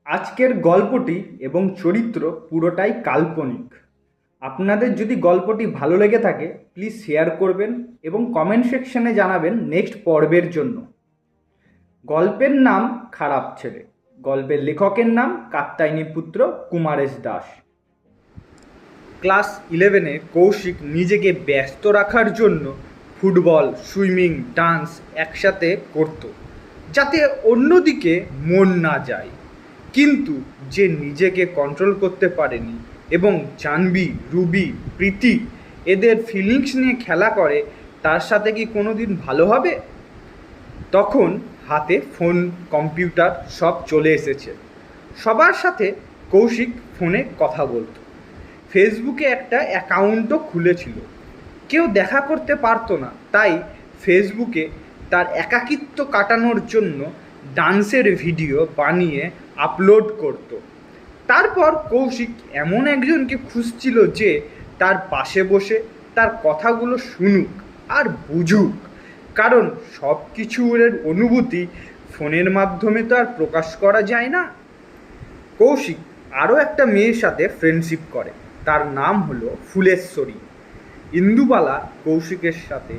আজকের গল্পটি এবং চরিত্র পুরোটাই কাল্পনিক। আপনাদের যদি গল্পটি ভালো লেগে থাকে প্লিজ শেয়ার করবেন এবং কমেন্ট সেকশনে জানাবেন নেক্সট পর্বের জন্য। গল্পের নাম খারাপ ছেলে। গল্পের লেখকের নাম কাত্যায়নী পুত্র কুমারেশ দাস। ক্লাস 11-এ কৌশিক নিজেকে ব্যস্ত রাখার জন্য ফুটবল, সুইমিং, ডান্স একসাথে করত, যাতে অন্যদিকে মন না যায়। কিন্তু যে নিজেকে কন্ট্রোল করতে পারেনি এবং জাহ্নবী, রুবি, প্রীতি এদের ফিলিংস নিয়ে খেলা করে, তার সাথে কি কোনো দিন ভালো হবে? তখন হাতে ফোন, কম্পিউটার সব চলে এসেছে। সবার সাথে কৌশিক ফোনে কথা বলতো। ফেসবুকে একটা অ্যাকাউন্টও খুলেছিল। কেউ দেখা করতে পারতো না, তাই ফেসবুকে তার একাকিত্ব কাটানোর জন্য ডান্সের ভিডিও বানিয়ে আপলোড করত। তারপর কৌশিক এমন একজনকে খুঁজছিল যে তার পাশে বসে তার কথাগুলো শুনুক আর বুঝুক, কারণ সব কিছুর অনুভূতি ফোনের মাধ্যমে তো আর প্রকাশ করা যায় না। কৌশিক আরও একটা মেয়ের সাথে ফ্রেন্ডশিপ করে, তার নাম হলো ফুলেশ্বরী। ইন্দুবালা কৌশিকের সাথে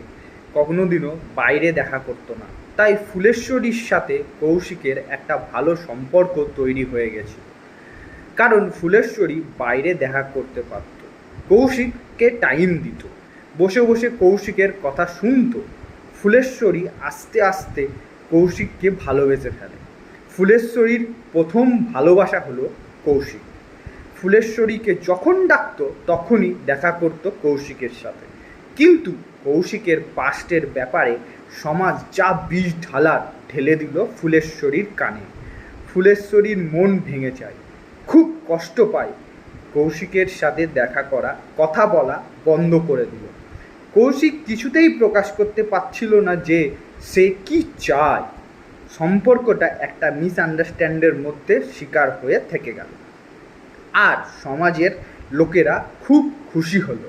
কোনোদিনও বাইরে দেখা করতো না, তাই ফুলেশ্বরীর সাথে কৌশিকের একটা ভালো সম্পর্ক তৈরি হয়ে গেছে। কারণ ফুলেশ্বরী বাইরে দেখা করতে পারত, কৌশিককে টাইম দিত, বসে বসে কৌশিকের কথা শুনত। ফুলেশ্বরী আস্তে আস্তে কৌশিককে ভালোবেসে ফেলে। ফুলেশ্বরীর প্রথম ভালোবাসা হলো কৌশিক। ফুলেশ্বরীকে যখন ডাকত তখনই দেখা করত কৌশিকের সাথে। কিন্তু কৌশিকের পাস্টের ব্যাপারে সমাজ যা বিষ ঢালার ঢেলে দিল ফুলেশ্বরীর কানে। ফুলেশ্বরীর মন ভেঙে যায়, খুব কষ্ট পায়। কৌশিকের সাথে দেখা করা, কথা বলা বন্ধ করে দিল। কৌশিক কিছুতেই প্রকাশ করতে পারছিল না যে সে কি চায়। সম্পর্কটা একটা মিসআন্ডারস্ট্যান্ডের মধ্যে শিকার হয়ে থেকে গেল। আর সমাজের লোকেরা খুব খুশি হলো।